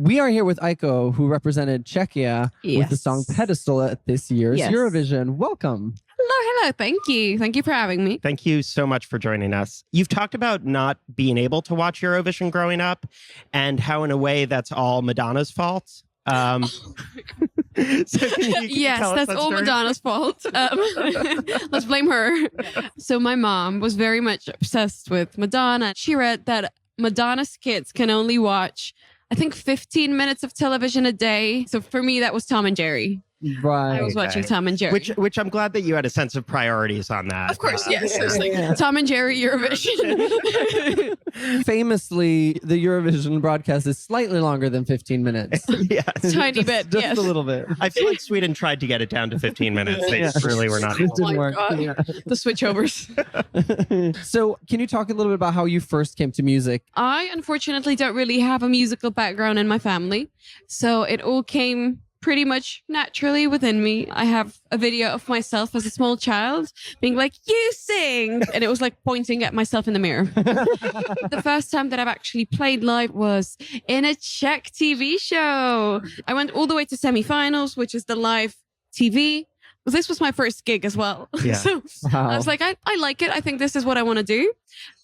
We are here with Aiko, who represented Czechia with the song Pedestal at this year's Eurovision. Welcome. Hello. Thank you. Thank you for having me. Thank you so much for joining us. You've talked about not being able to watch Eurovision growing up and how, in a way, that's all Madonna's fault. So yes, that's all Madonna's fault. Let's blame her. So my mom was very much obsessed with Madonna. She read that Madonna's kids can only watch, I think, 15 minutes of television a day. So for me, that was Tom and Jerry. Right. I was watching Tom and Jerry. Which I'm glad that you had a sense of priorities on that. Of course, yes. It's like Tom and Jerry Eurovision. Famously, the Eurovision broadcast is slightly longer than 15 minutes. Yes. Tiny bit, just a little bit. I feel like Sweden tried to get it down to 15 minutes. They really were not. It didn't work. Yeah. The switchovers. So can you talk a little bit about how you first came to music? I, unfortunately, don't really have a musical background in my family. So it all came pretty much naturally within me. I have a video of myself as a small child being like, you sing! And it was like pointing at myself in the mirror. The first time that I've actually played live was in a Czech TV show. I went all the way to semifinals, which is the live TV. This was my first gig as well. Yeah. So I was like, I like it. I think this is what I want to do.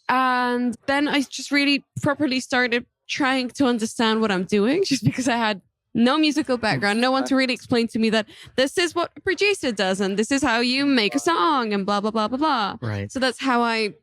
And then I just really properly started trying to understand what I'm doing, just because I had no musical background, no one to really explain to me that this is what a producer does and this is how you make a song and blah, blah, blah, blah, blah. Right. So that's how I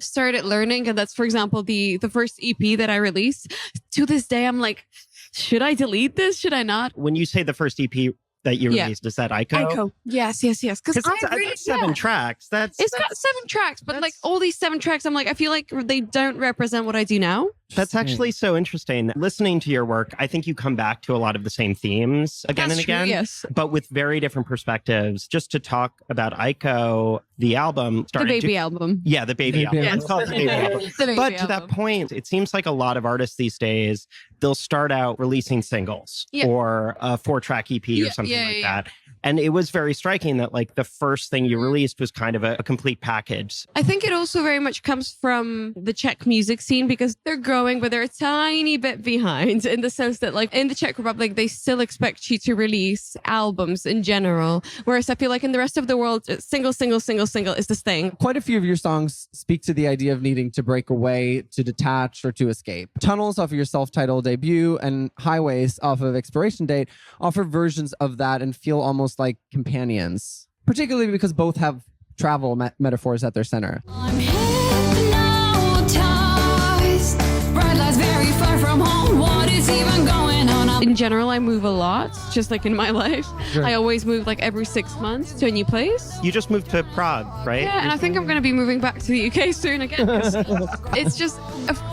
started learning. And that's, for example, the first EP that I released. To this day, I'm like, should I delete this? Should I not? When you say the first EP that you released, is that Aiko? Aiko. Yes. Because that's 7 tracks. It's got 7 tracks, but like all these 7 tracks, I'm like, I feel like they don't represent what I do now. That's actually so interesting. Listening to your work, I think you come back to a lot of the same themes again and again, but with very different perspectives. Just to talk about Aiko, the album started... The baby album. Yeah, the baby album. Yes. It's called the baby album. But to that point, it seems like a lot of artists these days, they'll start out releasing singles or a 4-track EP or something like that. And it was very striking that like the first thing you released was kind of a complete package. I think it also very much comes from the Czech music scene because they're growing, but they're a tiny bit behind in the sense that like in the Czech Republic, they still expect you to release albums in general. Whereas I feel like in the rest of the world, single is this thing. Quite a few of your songs speak to the idea of needing to break away, to detach, or to escape. Tunnels off of your self-titled debut and Highways off of Expiration Date offer versions of that and feel almost like companions, particularly because both have travel metaphors at their center. I'm hypnotized, bright lights very far from home, what is even going on? In general, I move a lot, just like in my life. Sure. I always move like every 6 months to a new place. You just moved to Prague, right? Yeah, and I think I'm going to be moving back to the UK soon again. It's just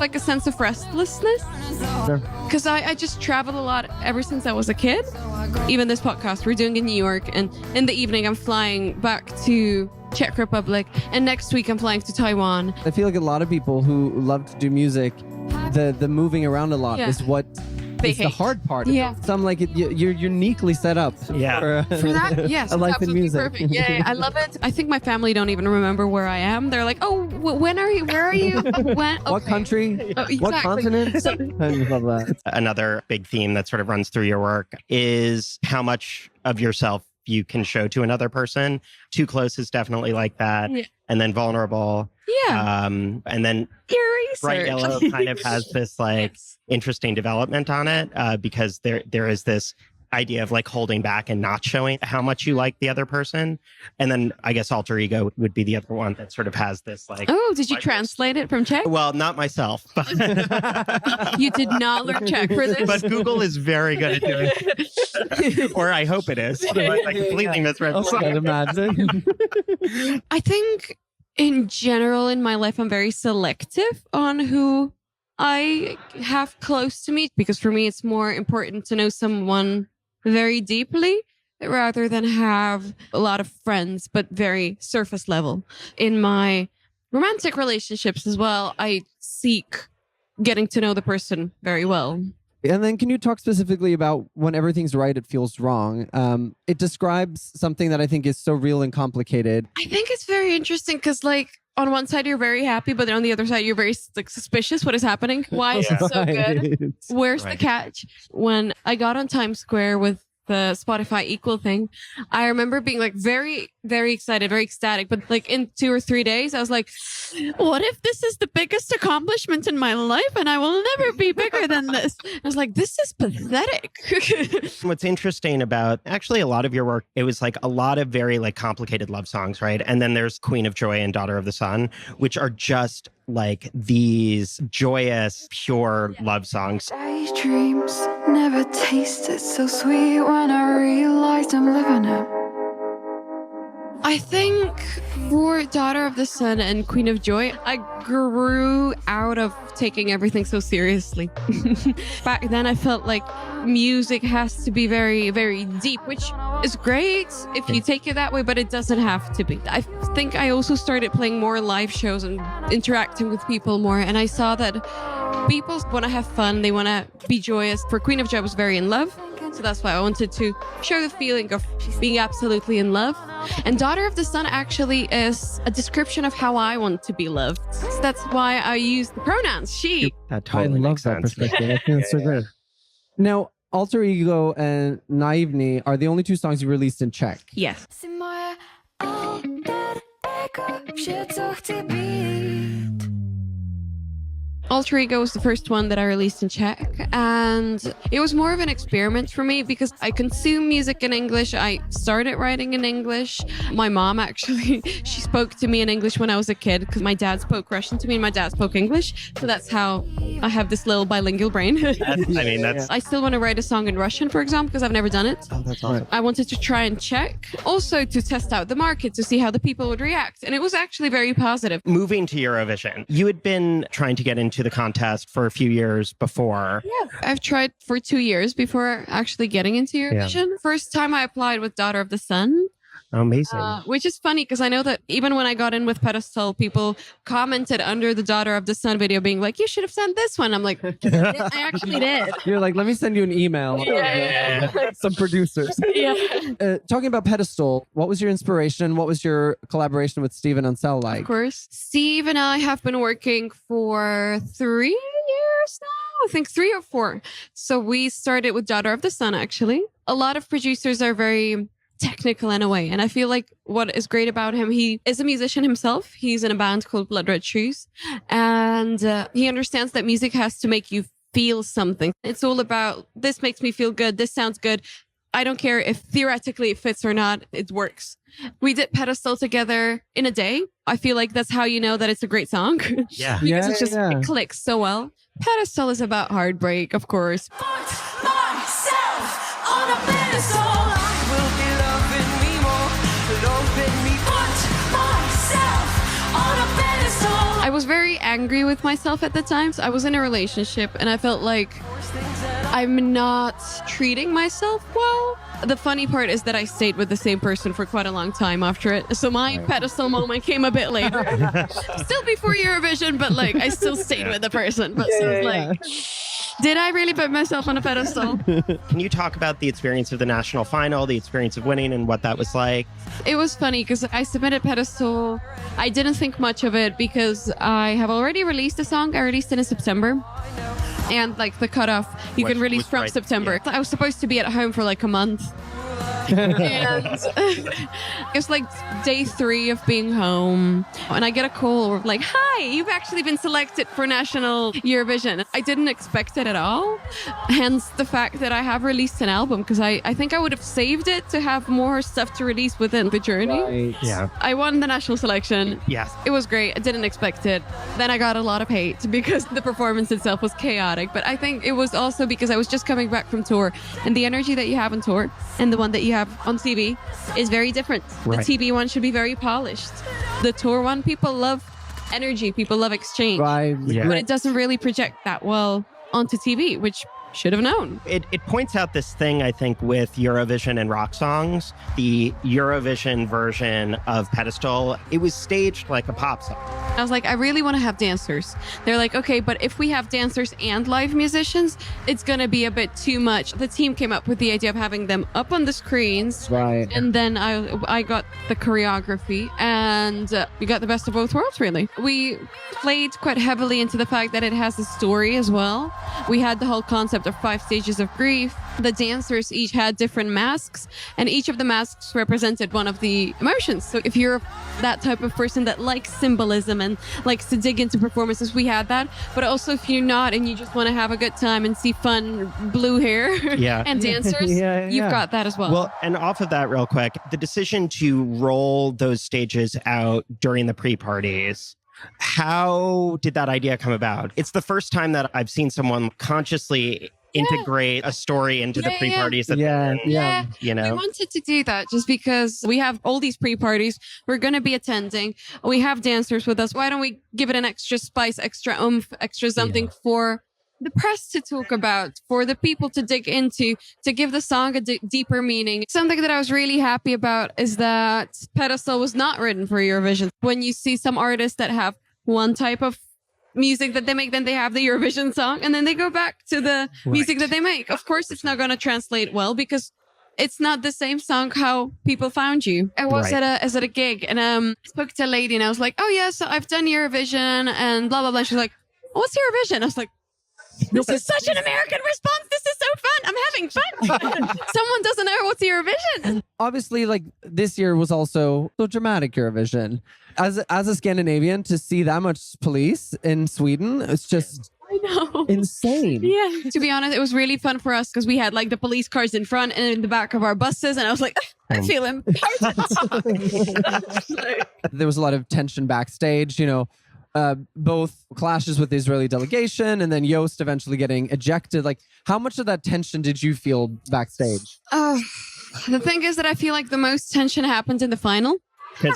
like a sense of restlessness. Because I just traveled a lot ever since I was a kid. Even this podcast we're doing in New York, and in the evening I'm flying back to Czech Republic, and next week I'm flying to Taiwan. I feel like a lot of people who love to do music, the moving around a lot is what is the hard part. Yeah. So I'm like, you're uniquely set up for that. Yes, a life in music. Perfect. Yeah, I love it. I think my family don't even remember where I am. They're like, oh, when are you? Where are you? When? Okay. What country? Oh, exactly. What continent? I just love that. Another big theme that sort of runs through your work is how much of yourself you can show to another person. Too Close is definitely like that. Yeah. And then Vulnerable. Yeah. And then Your Bright Yellow kind of has this like interesting development on it because there is this idea of like holding back and not showing how much you like the other person. And then I guess Alter Ego would be the other one that sort of has this like... Oh, did you translate it from Czech? Well, not myself. But you did not learn Czech for this? But Google is very good at doing it. Or I hope it is. I completely misread it. I imagine. I think in general in my life, I'm very selective on who I have close to me, because for me, it's more important to know someone very deeply rather than have a lot of friends, but very surface level. In my romantic relationships as well, I seek getting to know the person very well. And then can you talk specifically about when everything's right, it feels wrong? It describes something that I think is so real and complicated. I think it's very interesting because like on one side you're very happy, but then on the other side you're very like suspicious. What is happening? Why is it so good? Where's the catch? When I got on Times Square with the Spotify Equal thing, I remember being like very, very excited, very ecstatic. But like in 2 or 3 days, I was like, what if this is the biggest accomplishment in my life and I will never be bigger than this? I was like, this is pathetic. What's interesting about actually a lot of your work, it was like a lot of very like complicated love songs, right? And then there's Queen of Joy and Daughter of the Sun, which are just like these joyous, pure love songs. Daydreams never tasted so sweet when I realized I'm living it. I think for Daughter of the Sun and Queen of Joy, I grew out of taking everything so seriously. Back then, I felt like music has to be very, very deep, which is great if you take it that way, but it doesn't have to be. I think I also started playing more live shows and interacting with people more, and I saw that people want to have fun, they want to be joyous. For Queen of Joy, I was very in love. So that's why I wanted to show the feeling of being absolutely in love. And Daughter of the Sun actually is a description of how I want to be loved. So that's why I use the pronouns she. That totally makes sense. I love that perspective. I think it's so good. Now, Alter Ego and Naivny are the only 2 songs you released in Czech. Yes. Alter Ego was the first one that I released in Czech, and it was more of an experiment for me because I consume music in English. I started writing in English. My mom actually, she spoke to me in English when I was a kid because my dad spoke Russian to me and my dad spoke English. So that's how I have this little bilingual brain. I still want to write a song in Russian, for example, because I've never done it. Oh, that's awesome. I wanted to try in Czech, also to test out the market, to see how the people would react. And it was actually very positive. Moving to Eurovision, you had been trying to get into the contest for a few years before. Yeah, I've tried for 2 years before actually getting into Eurovision. Yeah. First time I applied with Daughter of the Sun. Amazing. Which is funny because I know that even when I got in with Pedestal, people commented under the Daughter of the Sun video being like, you should have sent this one. I'm like, I actually did. You're like, let me send you an email. Yeah. Some producers. Yeah. Talking about Pedestal, what was your inspiration? What was your collaboration with Steve and Ansel like? Of course. Steve and I have been working for 3 years now. I think 3 or 4. So we started with Daughter of the Sun, actually. A lot of producers are very technical in a way. And I feel like what is great about him, he is a musician himself. He's in a band called Blood Red Shoes. And he understands that music has to make you feel something. It's all about, this makes me feel good. This sounds good. I don't care if theoretically it fits or not. It works. We did Pedestal together in a day. I feel like that's how you know that it's a great song. Yeah. Because it clicks so well. Pedestal is about heartbreak, of course. Put myself on a pedestal. I was very angry with myself at the time. I was in a relationship and I felt like I'm not treating myself well. The funny part is that I stayed with the same person for quite a long time after it. So my pedestal moment came a bit later. Still before Eurovision, but like I still stayed with the person. But so it's like, did I really put myself on a pedestal? Can you talk about the experience of the national final, the experience of winning and what that was like? It was funny because I submitted Pedestal. I didn't think much of it because I have already released a song. I released it in September. And like the cutoff, you can release from September. Yeah. I was supposed to be at home for like a month. And it's like day 3 of being home. And I get a call like, hi, you've actually been selected for National Eurovision. I didn't expect it at all. Hence the fact that I have released an album because I think I would have saved it to have more stuff to release within the journey. Right. Yeah. I won the national selection. Yes. It was great. I didn't expect it. Then I got a lot of hate because the performance itself was chaotic. But I think it was also because I was just coming back from tour and the energy that you have on tour and the one that you have on TV is very different. Right. The TV one should be very polished. The tour one, people love energy, people love exchange. Right. Yeah. But it doesn't really project that well onto TV, which should have known. It points out this thing, I think, with Eurovision and rock songs. The Eurovision version of Pedestal, it was staged like a pop song. I was like, I really want to have dancers. They're like, okay, but if we have dancers and live musicians, it's going to be a bit too much. The team came up with the idea of having them up on the screens. Right. And then I got the choreography, and we got the best of both worlds, really. We played quite heavily into the fact that it has a story as well. We had the whole concept of 5 stages of grief. The dancers each had different masks, and each of the masks represented one of the emotions. So if you're that type of person that likes symbolism and likes to dig into performances, we had that. But also if you're not and you just want to have a good time and see fun blue hair and dancers, you've got that as well. Well, and off of that real quick, the decision to roll those stages out during the pre-parties, how did that idea come about? It's the first time that I've seen someone consciously integrate a story into the pre-parties. We wanted to do that just because we have all these pre-parties. We're going to be attending. We have dancers with us. Why don't we give it an extra spice, extra oomph, extra something for the press to talk about, for the people to dig into, to give the song a deeper meaning. Something that I was really happy about is that Pedestal was not written for Eurovision. When you see some artists that have one type of music that they make, then they have the Eurovision song, and then they go back to the music that they make. Of course, it's not going to translate well because it's not the same song how people found you. I was at a gig, and I spoke to a lady, and I was like, oh yeah, so I've done Eurovision and blah blah blah. She's like, what's Eurovision? I was like, this is such an American response. This is so fun. I'm having fun. Someone doesn't know what's Eurovision. Obviously, like this year was also so dramatic Eurovision. As a Scandinavian, to see that much police in Sweden, it's just insane. Yeah. To be honest, it was really fun for us because we had like the police cars in front and in the back of our buses, and I was like, I feel important. There was a lot of tension backstage, both clashes with the Israeli delegation and then Joost eventually getting ejected. Like, how much of that tension did you feel backstage? The thing is that I feel like the most tension happened in the final. Did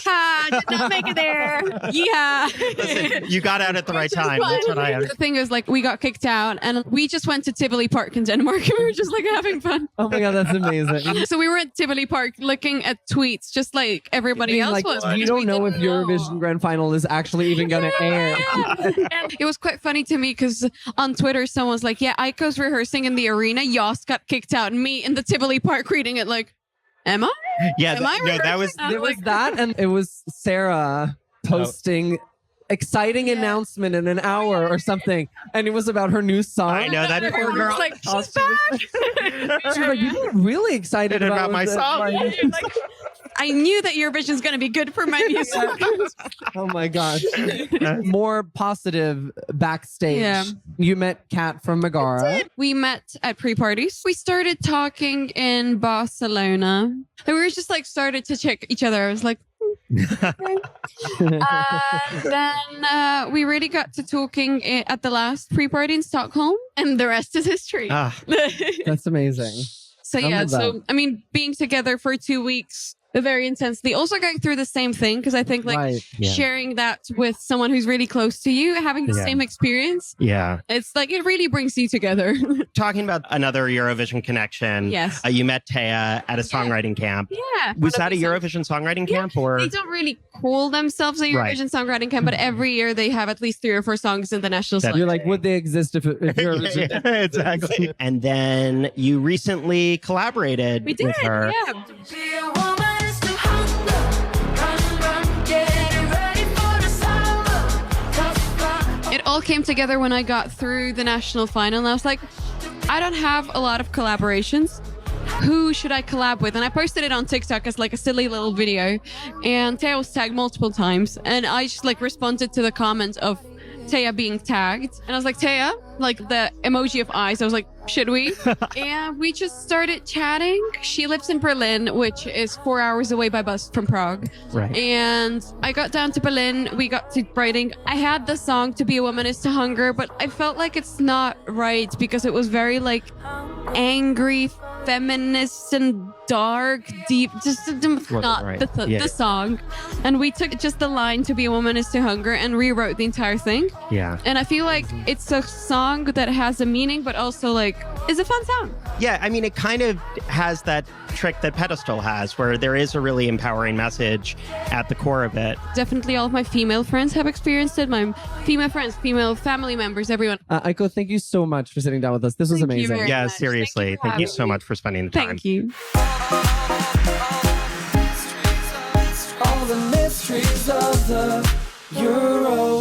not make it there. Yeah. Listen, you got out at the right time. That's what I understand. The thing is, like, we got kicked out and we just went to Tivoli Park in Denmark and we were just like having fun. Oh my God, that's amazing. So we were at Tivoli Park looking at tweets just like everybody else was. You don't know if Eurovision Grand Final is actually even going to air. And it was quite funny to me because on Twitter, someone's like, yeah, Aiko's rehearsing in the arena. Joost got kicked out and me in the Tivoli Park reading it like, am I? Yeah, there was that, and it was Sarah posting exciting announcement in an hour or something, and it was about her new song. I know that poor girl. Like, she's back. She was like, you were really excited about my song. I knew that Eurovision's going to be good for my music. Oh my gosh. More positive backstage. Yeah. You met Kat from Megara. We met at pre-parties. We started talking in Barcelona. And we were just like started to check each other. I was like, then we really got to talking at the last pre-party in Stockholm, and the rest is history. That's amazing. So yeah, so I mean, being together for 2 weeks, very intensely. Also going through the same thing, because I think like sharing that with someone who's really close to you, having the same experience. Yeah. It's like, it really brings you together. Talking about another Eurovision connection. Yes. You met Taya at a songwriting camp. Yeah. Was that a Eurovision songwriting camp or? They don't really call themselves a Eurovision songwriting camp, but every year they have at least 3 or 4 songs in the national song. You're like, would they exist if Eurovision? Exactly. And then you recently collaborated with her. Yeah. It all came together when I got through the national final, and I was like, I don't have a lot of collaborations. Who should I collab with? And I posted it on TikTok as like a silly little video, and Taya was tagged multiple times, and I just like responded to the comment of Taya being tagged, and I was like, Taya, like the emoji of eyes. I was like, should we? And we just started chatting. She lives in Berlin, which is 4 hours away by bus from Prague. Right. And I got down to Berlin. We got to writing. I had the song To Be a Woman Is to Hunger, but I felt like it's not right because it was very like angry, feminist and dark, deep, just not the song. And we took just the line To Be a Woman Is to Hunger and rewrote the entire thing. Yeah. And I feel like it's a song that has a meaning, but also like is a fun song. Yeah, I mean, it kind of has that trick that Pedestal has, where there is a really empowering message at the core of it. Definitely all of my female friends have experienced it. My female friends, female family members, everyone. Aiko, thank you so much for sitting down with us. This was amazing. Yeah, seriously. Thank you so much for spending the time. Thank you. All the mysteries of the Euro